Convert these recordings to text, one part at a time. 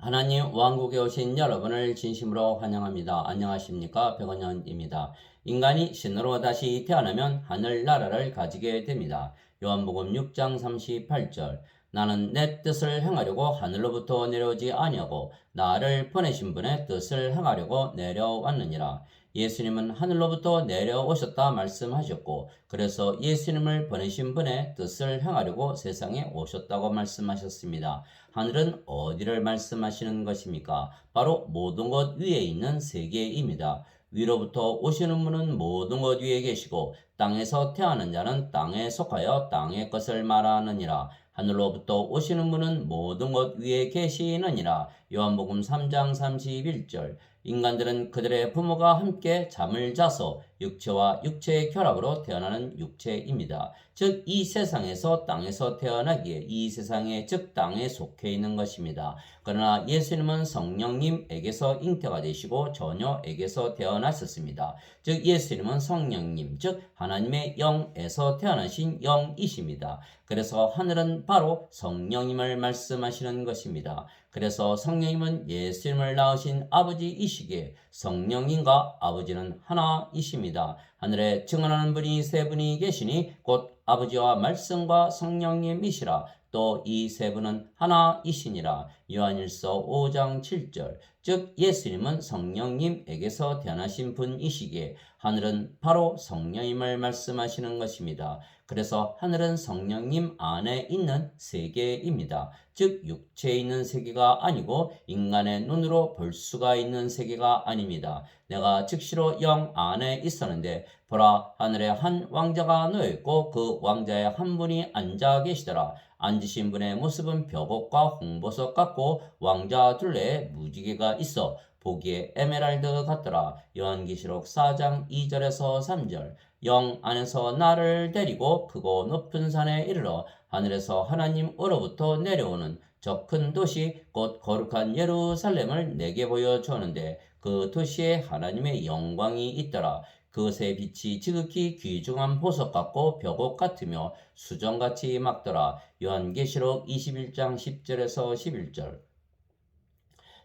하나님 왕국에 오신 여러분을 진심으로 환영합니다. 안녕하십니까? 백원영입니다. 인간이 신으로 다시 태어나면 하늘나라를 가지게 됩니다. 요한복음 6장 38절. 나는 내 뜻을 행하려고 하늘로부터 내려오지 아니하고 나를 보내신 분의 뜻을 행하려고 내려왔느니라. 예수님은 하늘로부터 내려오셨다 말씀하셨고, 그래서 예수님을 보내신 분의 뜻을 행하려고 세상에 오셨다고 말씀하셨습니다. 하늘은 어디를 말씀하시는 것입니까? 바로 모든 것 위에 있는 세계입니다. 위로부터 오시는 분은 모든 것 위에 계시고 땅에서 태어난 자는 땅에 속하여 땅의 것을 말하느니라. 하늘로부터 오시는 분은 모든 것 위에 계시느니라. 요한복음 3장 31절. 인간들은 그들의 부모가 함께 잠을 자서 육체와 육체의 결합으로 태어나는 육체입니다. 즉 이 세상에서 땅에서 태어나기에 이 세상에 즉 땅에 속해 있는 것입니다. 그러나 예수님은 성령님에게서 잉태가 되시고 처녀에게서 태어나셨습니다. 즉 예수님은 성령님 즉 하나님의 영에서 태어나신 영이십니다. 그래서 하늘은 바로 성령님을 말씀하시는 것입니다. 그래서 성령님은 예수님을 낳으신 아버지이시기에 성령님과 아버지는 하나이십니다. 하늘에 증언하는 분이 세 분이 계시니 곧 아버지와 말씀과 성령님이시라. 또 이 세 분은 하나이시니라. 요한일서 5장 7절. 즉 예수님은 성령님에게서 태어나신 분이시기에 하늘은 바로 성령님을 말씀하시는 것입니다. 그래서 하늘은 성령님 안에 있는 세계입니다. 즉 육체에 있는 세계가 아니고 인간의 눈으로 볼 수가 있는 세계가 아닙니다. 내가 즉시로 영 안에 있었는데 보라 하늘에 한 왕자가 놓여 있고 그 왕자의 한 분이 앉아 계시더라. 앉으신 분의 모습은 벽옥과 홍보석 같고 왕자 둘레에 무지개가 있어 보기에 에메랄드 같더라. 요한계시록 4장 2절에서 3절. 영 안에서 나를 데리고 크고 높은 산에 이르러 하늘에서 하나님으로부터 내려오는 저 큰 도시 곧 거룩한 예루살렘을 내게 보여주었는데 그 도시에 하나님의 영광이 있더라. 그것의 빛이 지극히 귀중한 보석 같고 벽옥 같으며 수정같이 막더라. 요한계시록 21장 10절에서 11절.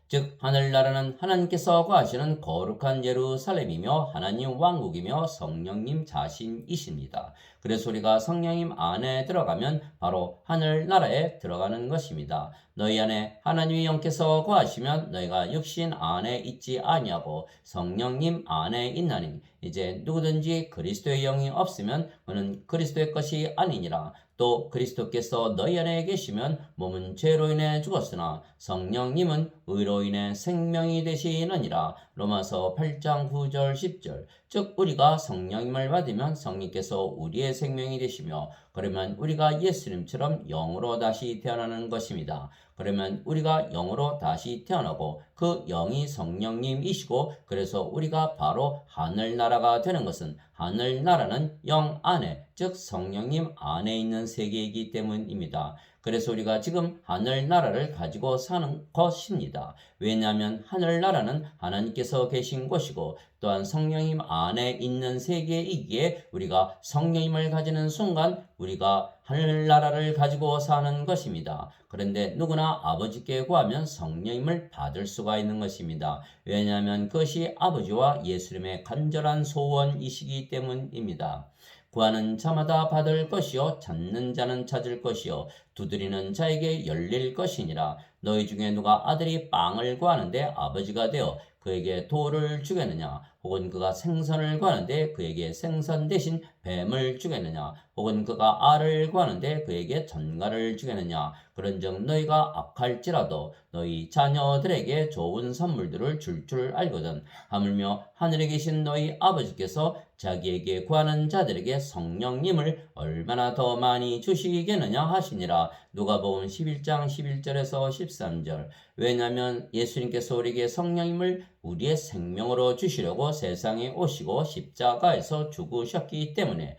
즉 하늘나라는 하나님께서 거하시는 거룩한 예루살렘이며 하나님 왕국이며 성령님 자신이십니다. 그래서 우리가 성령님 안에 들어가면 바로 하늘나라에 들어가는 것입니다. 너희 안에 하나님의 영께서 거하시면 너희가 육신 안에 있지 아니하고 성령님 안에 있나니 이제 누구든지 그리스도의 영이 없으면 그는 그리스도의 것이 아니니라. 또 그리스도께서 너희 안에 계시면 몸은 죄로 인해 죽었으나 성령님은 의로 인해 생명이 되시느니라. 로마서 8장 9절 10절. 즉 우리가 성령님을 받으면 성령께서 우리의 생명이 되시며 그러면 우리가 예수님처럼 영으로 다시 태어나는 것입니다. 그러면 우리가 영으로 다시 태어나고 그 영이 성령님이시고 그래서 우리가 바로 하늘나라가 되는 것은 하늘나라는 영 안에 즉 성령님 안에 있는 세계이기 때문입니다. 그래서 우리가 지금 하늘나라를 가지고 사는 것입니다. 왜냐하면 하늘나라는 하나님께서 계신 곳이고 또한 성령님 안에 있는 세계이기에 우리가 성령님을 가지는 순간 우리가 하늘나라를 가지고 사는 것입니다. 그런데 누구나 아버지께 구하면 성령님을 받을 수가 있는 것입니다. 왜냐하면 그것이 아버지와 예수님의 간절한 소원이시기 때문입니다. 구하는 자마다 받을 것이요 찾는 자는 찾을 것이요 두드리는 자에게 열릴 것이니라. 너희 중에 누가 아들이 빵을 구하는데 아버지가 되어 그에게 돌을 주겠느냐? 혹은 그가 생선을 구하는데 그에게 생선 대신 뱀을 주겠느냐? 혹은 그가 알을 구하는데 그에게 전갈을 주겠느냐? 그런즉 너희가 악할지라도 너희 자녀들에게 좋은 선물들을 줄 알거든. 하물며 하늘에 계신 너희 아버지께서 자기에게 구하는 자들에게 성령님을 얼마나 더 많이 주시겠느냐 하시니라. 누가복음 11장 11절에서 13절. 왜냐하면 예수님께서 우리에게 성령님을 우리의 생명으로 주시려고 세상에 오시고 십자가에서 죽으셨기 때문에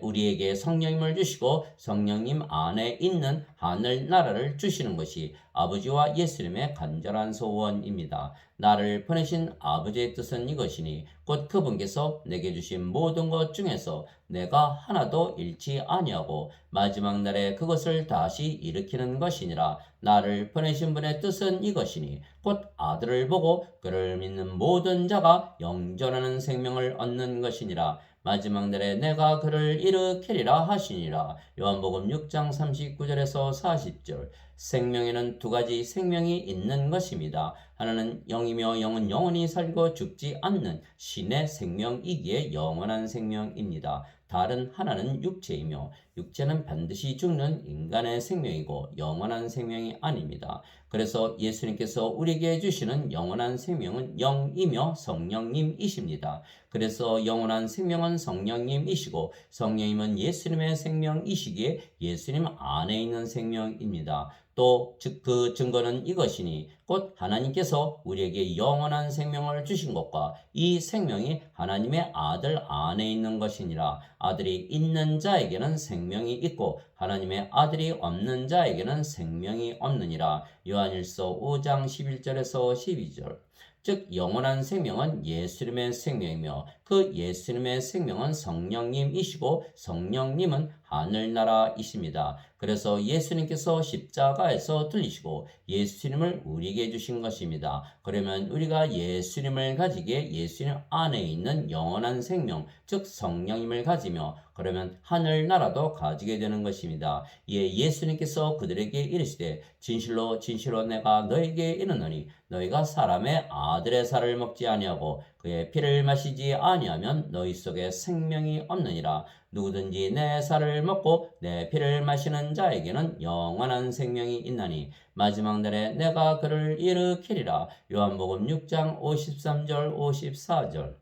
우리에게 성령님을 주시고 성령님 안에 있는 하늘 나라를 주시는 것이 아버지와 예수님의 간절한 소원입니다. 나를 보내신 아버지의 뜻은 이것이니 곧 그분께서 내게 주신 모든 것 중에서 내가 하나도 잃지 아니하고 마지막 날에 그것을 다시 일으키는 것이니라. 나를 보내신 분의 뜻은 이것이니 곧 아들을 보고 그를 믿는 모든 자가 영존하는 생명을 얻는 것이니라. 마지막 날에 내가 그를 일으키리라 하시니라. 요한복음 6장 39절에서 40절. 생명에는 두 가지 생명이 있는 것입니다. 하나는 영이며 영은 영원히 살고 죽지 않는 신의 생명이기에 영원한 생명입니다. 다른 하나는 육체이며 육체는 반드시 죽는 인간의 생명이고 영원한 생명이 아닙니다. 그래서 예수님께서 우리에게 주시는 영원한 생명은 영이며 성령님이십니다. 그래서 영원한 생명은 성령님이시고 성령님은 예수님의 생명이시기에 예수님 안에 있는 생명입니다. 또 그 증거는 이것이니 곧 하나님께서 우리에게 영원한 생명을 주신 것과 이 생명이 하나님의 아들 안에 있는 것이니라. 아들이 있는 자에게는 생명이 있고 하나님의 아들이 없는 자에게는 생명이 없느니라. 요한일서 5장 11절에서 12절. 즉 영원한 생명은 예수님의 생명이며 그 예수님의 생명은 성령님이시고 성령님은 하늘나라이십니다. 그래서 예수님께서 십자가에서 들리시고 예수님을 우리에게 주신 것입니다. 그러면 우리가 예수님을 가지기에 예수님 안에 있는 영원한 생명, 즉 성령님을 가지며 그러면 하늘나라도 가지게 되는 것입니다. 이에 예수님께서 그들에게 이르시되 진실로 진실로 내가 너에게 이르노니 너희가 사람의 아들의 살을 먹지 아니하고 그의 피를 마시지 아니하면 너희 속에 생명이 없느니라. 누구든지 내 살을 먹고 내 피를 마시는 자에게는 영원한 생명이 있나니 마지막 날에 내가 그를 일으키리라. 요한복음 6장 53절 54절.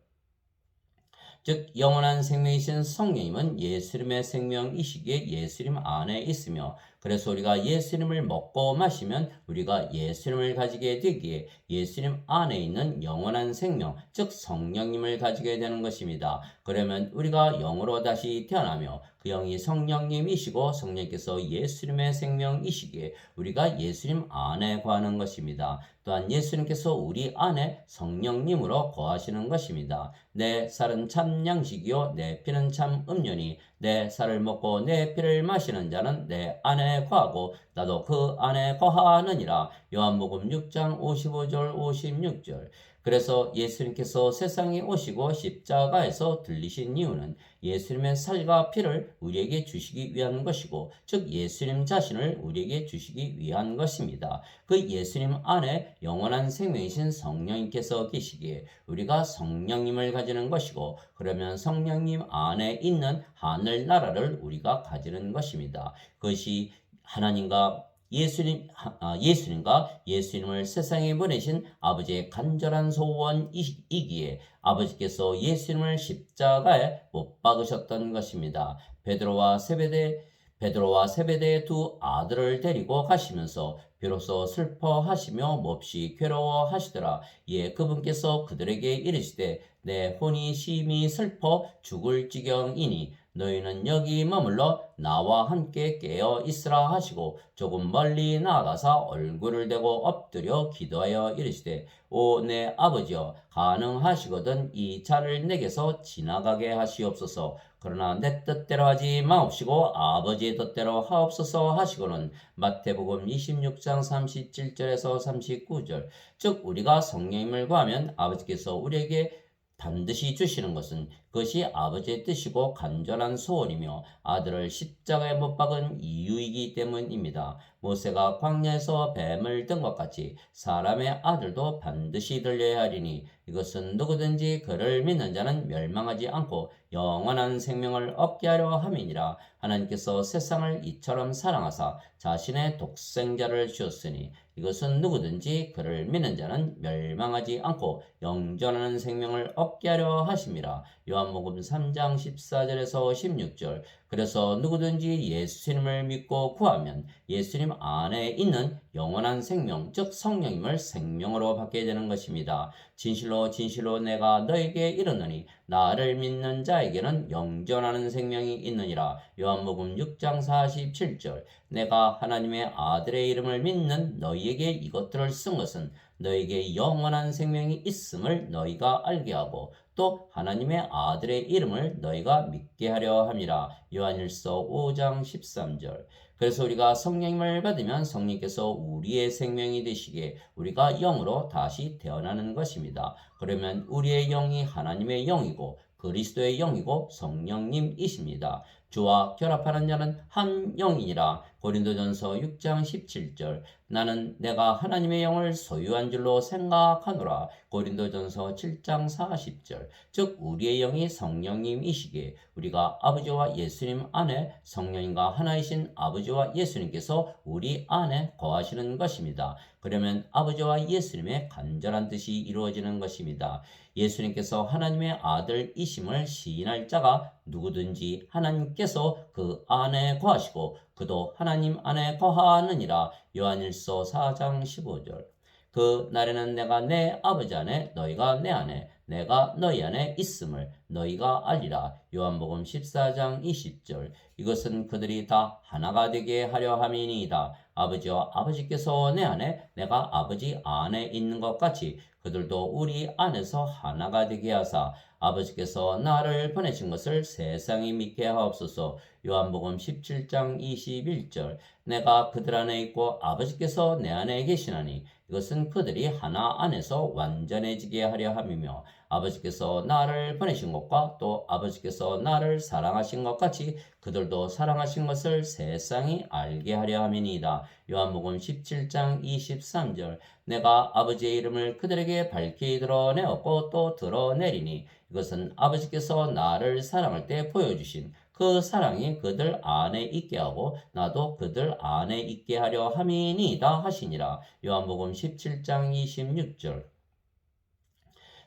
즉 영원한 생명이신 성령님은 예수님의 생명이시기에 예수님 안에 있으며 그래서 우리가 예수님을 먹고 마시면 우리가 예수님을 가지게 되기에 예수님 안에 있는 영원한 생명, 즉 성령님을 가지게 되는 것입니다. 그러면 우리가 영으로 다시 태어나며 그 영이 성령님이시고 성령께서 예수님의 생명이시기에 우리가 예수님 안에 거하는 것입니다. 또한 예수님께서 우리 안에 성령님으로 거하시는 것입니다. 내 살은 참 양식이요 내 피는 참 음료니 내 살을 먹고 내 피를 마시는 자는 내 안에 거하고 나도 그 안에 거하느니라. 요한복음 6장 55절 56절. 그래서 예수님께서 세상에 오시고 십자가에서 들리신 이유는 예수님의 살과 피를 우리에게 주시기 위한 것이고 즉 예수님 자신을 우리에게 주시기 위한 것입니다. 그 예수님 안에 영원한 생명이신 성령님께서 계시기에 우리가 성령님을 가지는 것이고 그러면 성령님 안에 있는 하늘나라를 우리가 가지는 것입니다. 그것이 하나님과 예수님과 예수님을 세상에 보내신 아버지의 간절한 소원이기에 아버지께서 예수님을 십자가에 못 박으셨던 것입니다. 베드로와 세베대의 두 아들을 데리고 가시면서 비로소 슬퍼하시며 몹시 괴로워하시더라. 이에 그분께서 그들에게 이르시되 내 혼이 심히 슬퍼 죽을 지경이니 너희는 여기 머물러 나와 함께 깨어 있으라 하시고 조금 멀리 나아가사 얼굴을 대고 엎드려 기도하여 이르시되 오 내 아버지여 가능하시거든 이 잔을 내게서 지나가게 하시옵소서. 그러나 내 뜻대로 하지 마옵시고 아버지의 뜻대로 하옵소서 하시고는 마태복음 26장 37절에서 39절. 즉 우리가 성령님을 구하면 아버지께서 우리에게 반드시 주시는 것은 그것이 아버지의 뜻이고 간절한 소원이며 아들을 십자가에 못 박은 이유이기 때문입니다. 모세가 광야에서 뱀을 든 것 같이 사람의 아들도 반드시 들려야 하리니 이것은 누구든지 그를 믿는 자는 멸망하지 않고 영원한 생명을 얻게 하려 함이니라. 하나님께서 세상을 이처럼 사랑하사 자신의 독생자를 주었으니 이것은 누구든지 그를 믿는 자는 멸망하지 않고 영존하는 생명을 얻게 하려 하심이라. 요한복음 3장 14절에서 16절. 그래서 누구든지 예수님을 믿고 구하면 예수님 안에 있는 영원한 생명, 즉 성령님을 생명으로 받게 되는 것입니다. 진실로 진실로 내가 너에게 이르노니 나를 믿는 자에게는 영존하는 생명이 있느니라. 요한복음 6장 47절. 내가 하나님의 아들의 이름을 믿는 너희에게 이것들을 쓴 것은 너에게 영원한 생명이 있음을 너희가 알게 하고 또 하나님의 아들의 이름을 너희가 믿게 하려 함이라. 요한일서 5장 13절. 그래서 우리가 성령님을 받으면 성령께서 우리의 생명이 되시기에 우리가 영으로 다시 태어나는 것입니다. 그러면 우리의 영이 하나님의 영이고 그리스도의 영이고 성령님이십니다. 주와 결합하는 자는 한 영이니라. 고린도전서 6장 17절. 나는 내가 하나님의 영을 소유한 줄로 생각하노라. 고린도전서 7장 40절. 즉 우리의 영이 성령님이시기에 우리가 아버지와 예수님 안에 성령님과 하나이신 아버지와 예수님께서 우리 안에 거하시는 것입니다. 그러면 아버지와 예수님의 간절한 뜻이 이루어지는 것입니다. 예수님께서 하나님의 아들이심을 시인할 자가 누구든지 하나님께서 그 안에 거하시고 그도 하나님 안에 거하느니라. 요한일서 4장 15절. 그 날에는 내가 내 아버지 안에 너희가 내 안에 내가 너희 안에 있음을 너희가 알리라. 요한복음 14장 20절. 이것은 그들이 다 하나가 되게 하려 함이니이다. 아버지와 아버지께서 내 안에 내가 아버지 안에 있는 것 같이 그들도 우리 안에서 하나가 되게 하사 아버지께서 나를 보내신 것을 세상이 믿게 하옵소서. 요한복음 17장 21절. 내가 그들 안에 있고 아버지께서 내 안에 계시나니 이것은 그들이 하나 안에서 완전해지게 하려 함이며 아버지께서 나를 보내신 것과 또 아버지께서 나를 사랑하신 것 같이 그들도 사랑하신 것을 세상이 알게 하려 함이니이다. 요한복음 17장 23절. 내가 아버지의 이름을 그들에게 밝히 드러내었고 또 드러내리니 이것은 아버지께서 나를 사랑할 때 보여주신 그 사랑이 그들 안에 있게 하고 나도 그들 안에 있게 하려 함이니이다 하시니라. 요한복음 17장 26절.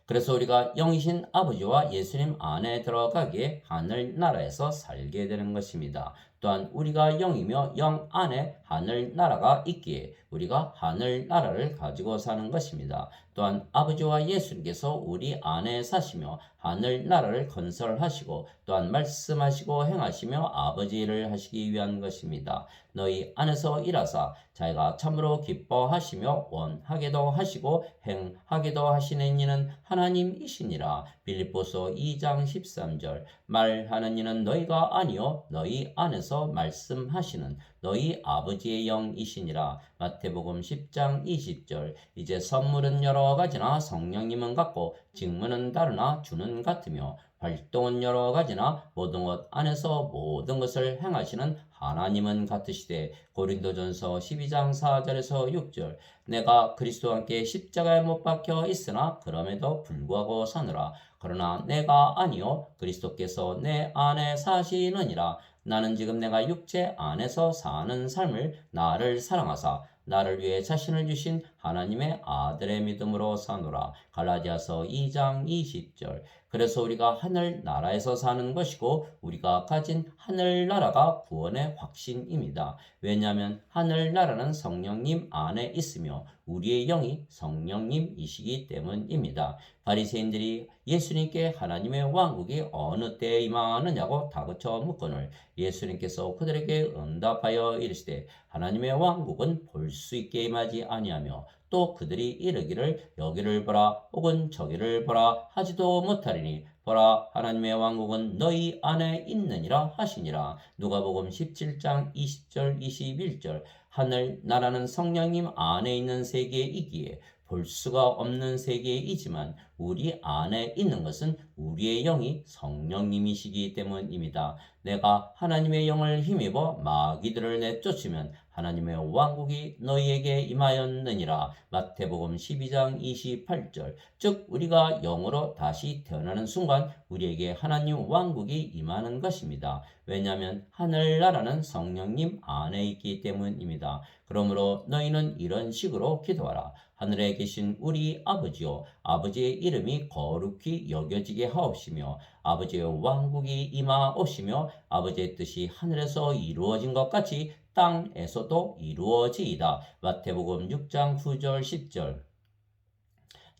그래서 우리가 영이신 아버지와 예수님 안에 들어가기에 하늘나라에서 살게 되는 것입니다. 또한 우리가 영이며 영 안에 하늘나라가 있기에 우리가 하늘나라를 가지고 사는 것입니다. 또한 아버지와 예수님께서 우리 안에 사시며 하늘나라를 건설하시고 또한 말씀하시고 행하시며 아버지 일을 하시기 위한 것입니다. 너희 안에서 일하사 자기가 참으로 기뻐하시며 원하게도 하시고 행하게도 하시는 이는 하나님이시니라. 빌립보서 2장 13절. 말하는 이는 너희가 아니요 너희 안에서 말씀하시는 너희 아버지의 영이시니라. 마태복음 10장 20절. 이제 선물은 여러 가지나 성령님은 같고 직무는 다르나 주는 같으며 활동은 여러 가지나 모든 것 안에서 모든 것을 행하시는 하나님은 같으시되. 고린도전서 12장 4절에서 6절. 내가 그리스도와 함께 십자가에 못 박혀 있으나 그럼에도 불구하고 사느라. 그러나 내가 아니요 그리스도께서 내 안에 사시느니라. 나는 지금 내가 육체 안에서 사는 삶을 나를 사랑하사 나를 위해 자신을 주신 하나님의 아들의 믿음으로 사노라. 갈라디아서 2장 20절. 그래서 우리가 하늘나라에서 사는 것이고 우리가 가진 하늘나라가 구원의 확신입니다. 왜냐하면 하늘나라는 성령님 안에 있으며 우리의 영이 성령님이시기 때문입니다. 바리새인들이 예수님께 하나님의 왕국이 어느 때에 임하느냐고 다그쳐 묻거늘 예수님께서 그들에게 응답하여 이르시되 하나님의 왕국은 볼 수 있게 임하지 아니하며 또 그들이 이르기를 여기를 보라 혹은 저기를 보라 하지도 못하리니 보라 하나님의 왕국은 너희 안에 있느니라 하시니라. 누가복음 17장 20절 21절. 하늘나라는 성령님 안에 있는 세계이기에 볼 수가 없는 세계이지만 우리 안에 있는 것은 우리의 영이 성령님이시기 때문입니다. 내가 하나님의 영을 힘입어 마귀들을 내쫓으면 하나님의 왕국이 너희에게 임하였느니라. 마태복음 12장 28절. 즉 우리가 영으로 다시 태어나는 순간 우리에게 하나님 왕국이 임하는 것입니다. 왜냐하면 하늘나라는 성령님 안에 있기 때문입니다. 그러므로 너희는 이런 식으로 기도하라. 하늘에 계신 우리 아버지요, 아버지의 이름이 거룩히 여겨지게 하옵시며 아버지의 왕국이 임하옵시며 아버지의 뜻이 하늘에서 이루어진 것 같이 땅에서도 이루어지이다. 마태복음 6장 9절 10절.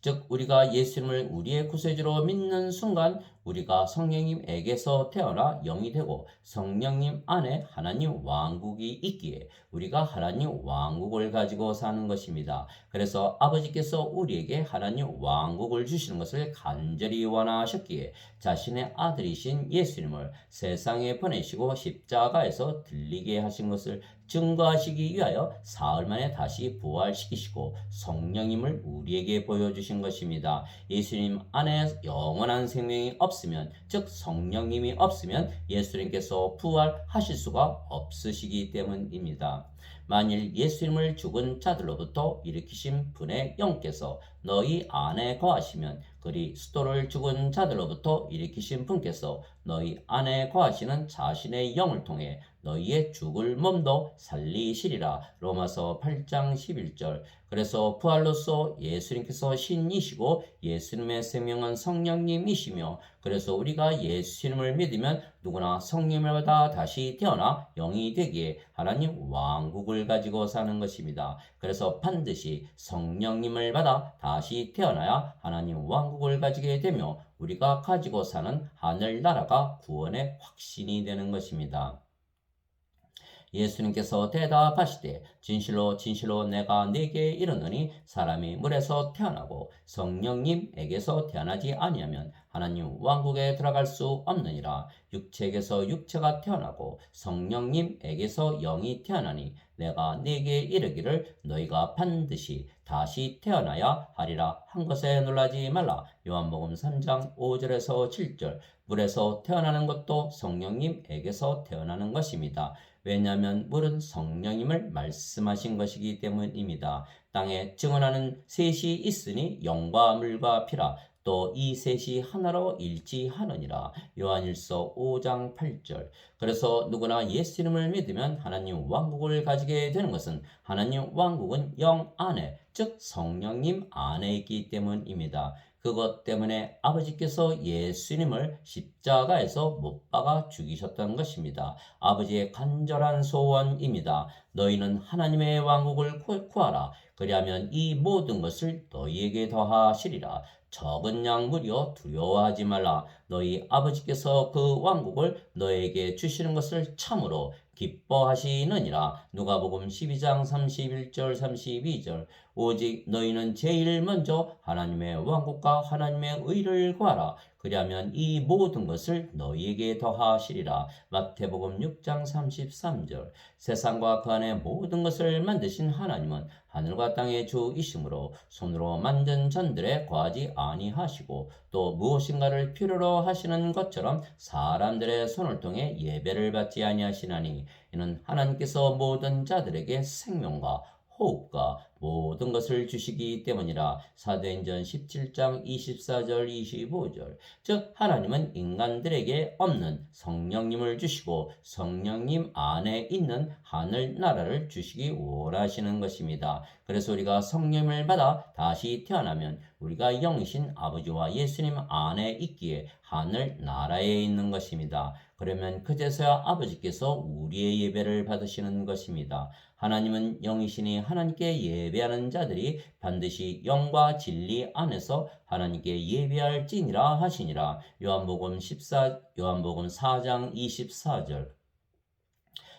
즉 우리가 예수님을 우리의 구세주로 믿는 순간 우리가 성령님에게서 태어나 영이 되고 성령님 안에 하나님 왕국이 있기에 우리가 하나님 왕국을 가지고 사는 것입니다. 그래서 아버지께서 우리에게 하나님 왕국을 주시는 것을 간절히 원하셨기에 자신의 아들이신 예수님을 세상에 보내시고 십자가에서 들리게 하신 것을 증거하시기 위하여 사흘 만에 다시 부활시키시고 성령님을 우리에게 보여주신 것입니다. 예수님 안에 영원한 생명이 없으면, 즉 성령님이 없으면 예수님께서 부활하실 수가 없으시기 때문입니다. 만일 예수님을 죽은 자들로부터 일으키신 분의 영께서 너희 안에 거하시면 그리스도를 죽은 자들로부터 일으키신 분께서 너희 안에 거하시는 자신의 영을 통해 너희의 죽을 몸도 살리시리라. 로마서 8장 11절. 그래서 부활로서 예수님께서 신이시고 예수님의 생명은 성령님이시며 그래서 우리가 예수님을 믿으면 누구나 성령을 받아 다시 태어나 영이 되기에 하나님 왕국을 가지고 사는 것입니다. 그래서 반드시 성령님을 받아 다시 태어나야 하나님 왕국을 가지게 되며 우리가 가지고 사는 하늘나라가 구원의 확신이 되는 것입니다. 예수님께서 대답하시되 진실로 진실로 내가 네게 이르노니 사람이 물에서 태어나고 성령님에게서 태어나지 아니하면 하나님 왕국에 들어갈 수 없느니라. 육체에게서 육체가 태어나고 성령님에게서 영이 태어나니 내가 네게 이르기를 너희가 반드시 다시 태어나야 하리라 한 것에 놀라지 말라. 요한복음 3장 5절에서 7절. 물에서 태어나는 것도 성령님에게서 태어나는 것입니다. 왜냐하면 물은 성령님을 말씀하신 것이기 때문입니다. 땅에 증언하는 셋이 있으니 영과 물과 피라. 또 이 셋이 하나로 일치하느니라. 요한일서 5장 8절. 그래서 누구나 예수님을 믿으면 하나님 왕국을 가지게 되는 것은 하나님 왕국은 영 안에, 즉 성령님 안에 있기 때문입니다. 그것 때문에 아버지께서 예수님을 십자가에서 못 박아 죽이셨던 것입니다. 아버지의 간절한 소원입니다. 너희는 하나님의 왕국을 구하라. 그리하면 이 모든 것을 너희에게 더하시리라. 적은 양 무려 두려워하지 말라. 너희 아버지께서 그 왕국을 너에게 주시는 것을 참으로 기뻐하시느니라. 누가복음 12장 31절 32절. 오직 너희는 제일 먼저 하나님의 왕국과 하나님의 의를 구하라. 그리하면 이 모든 것을 너희에게 더하시리라. 마태복음 6장 33절. 세상과 그 안의 모든 것을 만드신 하나님은 하늘과 땅의 주이시므로 손으로 만든 전들에 거하지 아니하시고 또 무엇인가를 필요로 하시는 것처럼 사람들의 손을 통해 예배를 받지 아니하시나니 이는 하나님께서 모든 자들에게 생명과 호흡과 모든 것을 주시기 때문이라. 사도행전 17장 24절 25절. 즉 하나님은 인간들에게 없는 성령님을 주시고 성령님 안에 있는 하늘나라를 주시기 원하시는 것입니다. 그래서 우리가 성령을 받아 다시 태어나면 우리가 영이신 아버지와 예수님 안에 있기에 하늘나라에 있는 것입니다. 그러면 그제서야 아버지께서 우리의 예배를 받으시는 것입니다. 하나님은 영이시니 하나님께 예배하는 자들이 반드시 영과 진리 안에서 하나님께 예배할지니라 하시니라. 요한복음 4장 24절.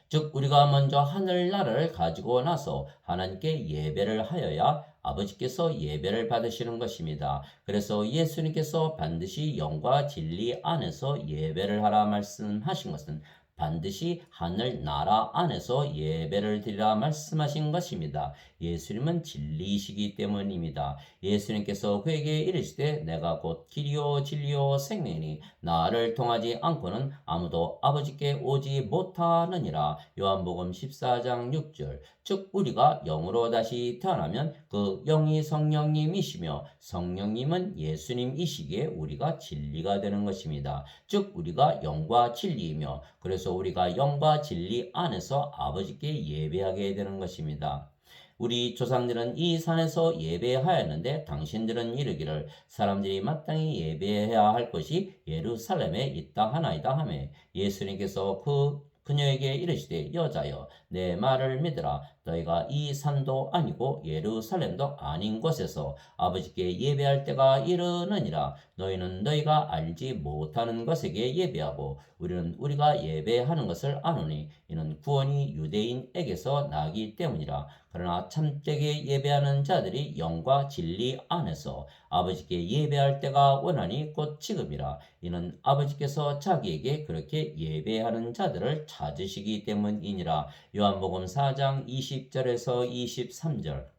즉 우리가 먼저 하늘나라를 가지고 나서 하나님께 예배를 하여야 아버지께서 예배를 받으시는 것입니다. 그래서 예수님께서 반드시 영과 진리 안에서 예배를 하라 말씀하신 것은 반드시 하늘 나라 안에서 예배를 드리라 말씀하신 것입니다. 예수님은 진리이시기 때문입니다. 예수님께서 그에게 이르시되 내가 곧 길이요 진리요 생명이니 나를 통하지 않고는 아무도 아버지께 오지 못하느니라. 요한복음 14장 6절. 즉 우리가 영으로 다시 태어나면 그 영이 성령님이시며 성령님은 예수님이시기에 우리가 진리가 되는 것입니다. 즉 우리가 영과 진리이며 그래서 우리가 영과 진리 안에서 아버지께 예배하게 되는 것입니다. 우리 조상들은 이 산에서 예배하였는데 당신들은 이르기를 사람들이 마땅히 예배해야 할 것이 예루살렘에 있다 하나이다 하매 예수님께서 그녀에게 이르시되 여자여 내 말을 믿으라. 너희가 이 산도 아니고 예루살렘도 아닌 곳에서 아버지께 예배할 때가 이르느니라. 너희는 너희가 알지 못하는 것에게 예배하고 우리는 우리가 예배하는 것을 아노니 이는 구원이 유대인에게서 나기 때문이라. 그러나 참되게 예배하는 자들이 영과 진리 안에서 아버지께 예배할 때가 원하니 곧 지금이라. 이는 아버지께서 자기에게 그렇게 예배하는 자들을 찾으시기 때문이니라. 요한복음 4장 20절에서 23절.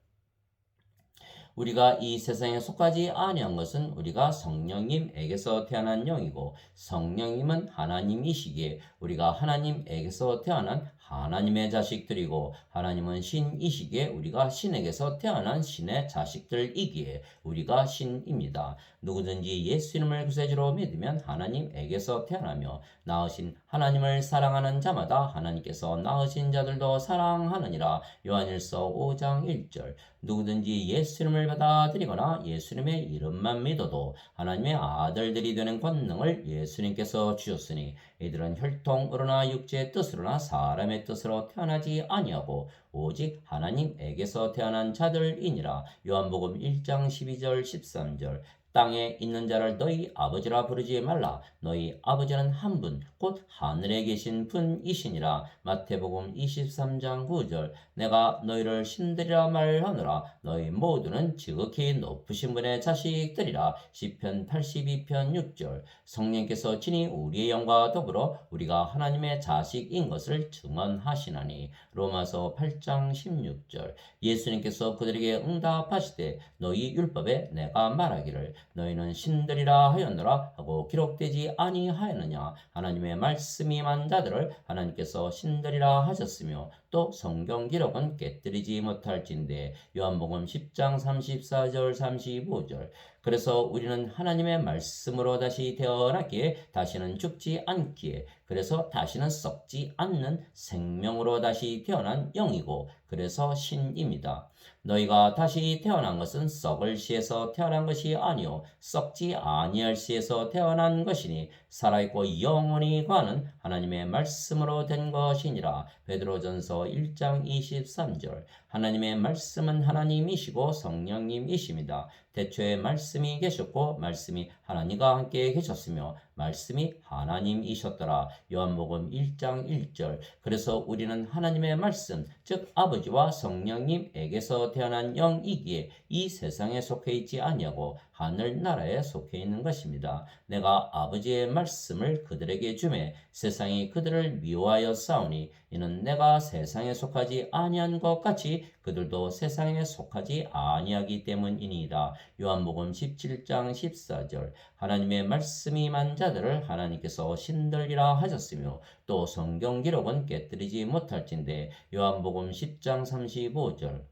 우리가 이 세상에 속하지 아니한 것은 우리가 성령님에게서 태어난 영이고 성령님은 하나님이시기에 우리가 하나님에게서 태어난 하나님의 자식들이고 하나님은 신이시기에 우리가 신에게서 태어난 신의 자식들이기에 우리가 신입니다. 누구든지 예수님을 구세주로 믿으면 하나님에게서 태어나며 낳으신 하나님을 사랑하는 자마다 하나님께서 낳으신 자들도 사랑하느니라. 요한일서 5장 1절. 누구든지 예수님을 받아들이거나 예수님의 이름만 믿어도 하나님의 아들들이 되는 권능을 예수님께서 주셨으니 이들은 혈통으로나 육체의 뜻으로나 사람의 뜻으로 태어나지 아니하고 오직 하나님에게서 태어난 자들이니라. 요한복음 1장 12절 13절. 땅에 있는 자를 너희 아버지라 부르지 말라. 너희 아버지는 한 분, 곧 하늘에 계신 분이시니라. 마태복음 23장 9절. 내가 너희를 신들이라 말하노라. 너희 모두는 지극히 높으신 분의 자식들이라. 시편 82편 6절. 성령께서 친히 우리의 영과 더불어 우리가 하나님의 자식인 것을 증언하시나니. 로마서 8장 16절. 예수님께서 그들에게 응답하시되 너희 율법에 내가 말하기를 너희는 신들이라 하였노라 하고 기록되지 아니하였느냐. 하나님의 말씀이 만 자들을 하나님께서 신들이라 하셨으며 또 성경 기록은 깨뜨리지 못할진대. 요한복음 10장 34절 35절. 그래서 우리는 하나님의 말씀으로 다시 태어났기에 다시는 죽지 않기에 그래서 다시는 썩지 않는 생명으로 다시 태어난 영이고 그래서 신입니다. 너희가 다시 태어난 것은 썩을 씨에서 태어난 것이 아니요 썩지 아니할 씨에서 태어난 것이니 살아있고 영원히 가는 하나님의 말씀으로 된 것이니라. 베드로전서 1장 23절. 하나님의 말씀은 하나님이시고 성령님이십니다. 태초에 말씀이 계셨고 말씀이 하나님과 함께 계셨으며 말씀이 하나님이셨더라. 요한복음 1장 1절. 그래서 우리는 하나님의 말씀 즉 아버지와 성령님에게서 태어난 영이기에 이 세상에 속해 있지 아니하고 하늘나라에 속해 있는 것입니다. 내가 아버지의 말씀을 그들에게 주매 세상이 그들을 미워하여 싸우니 이는 내가 세상에 속하지 아니한 것 같이 그들도 세상에 속하지 아니하기 때문이니이다. 요한복음 17장 14절. 하나님의 말씀이 만 자들을 하나님께서 신들이라 하셨으며 또 성경 기록은 깨뜨리지 못할진대. 요한복음 10장 35절.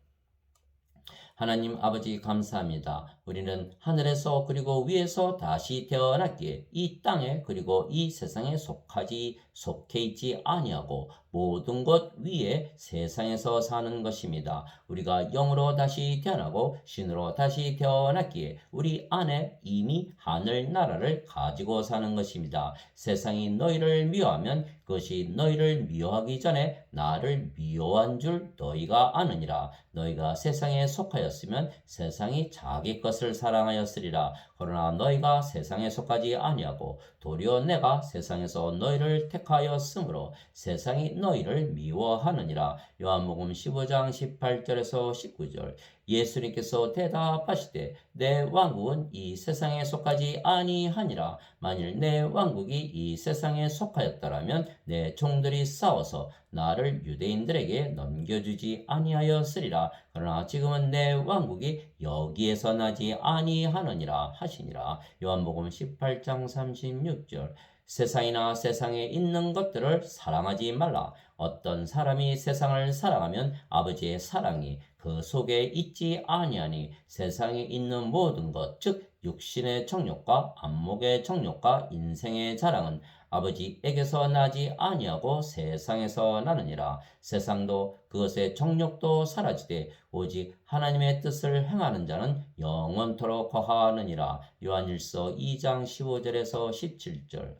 하나님 아버지 감사합니다. 우리는 하늘에서 그리고 위에서 다시 태어났기에 이 땅에 그리고 이 세상에 속해 있지 아니하고 모든 것 위에 세상에서 사는 것입니다. 우리가 영으로 다시 태어나고 신으로 다시 태어났기에 우리 안에 이미 하늘나라를 가지고 사는 것입니다. 세상이 너희를 미워하면 그것이 너희를 미워하기 전에 나를 미워한 줄 너희가 아느니라. 너희가 세상에 속하였으면 세상이 자기 것을 사랑하였으리라. 그러나 너희가 세상에 속하지 아니하고 도리어 내가 세상에서 너희를 택 택하였으므로 세상이 너희를 미워하느니라. 요한복음 15장 18절에서 19절. 예수님께서 대답하시되 내 왕국은 이 세상에 속하지 아니하니라. 만일 내 왕국이 이 세상에 속하였더라면 내 종들이 싸워서 나를 유대인들에게 넘겨주지 아니하였으리라. 그러나 지금은 내 왕국이 여기에서 나지 아니하느니라 하시니라. 요한복음 18장 36절. 세상이나 세상에 있는 것들을 사랑하지 말라. 어떤 사람이 세상을 사랑하면 아버지의 사랑이 그 속에 있지 아니하니 세상에 있는 모든 것, 즉 육신의 정욕과 안목의 정욕과 인생의 자랑은 아버지에게서 나지 아니하고 세상에서 나느니라. 세상도 그것의 정욕도 사라지되 오직 하나님의 뜻을 행하는 자는 영원토록 거하느니라. 요한일서 2장 15절에서 17절.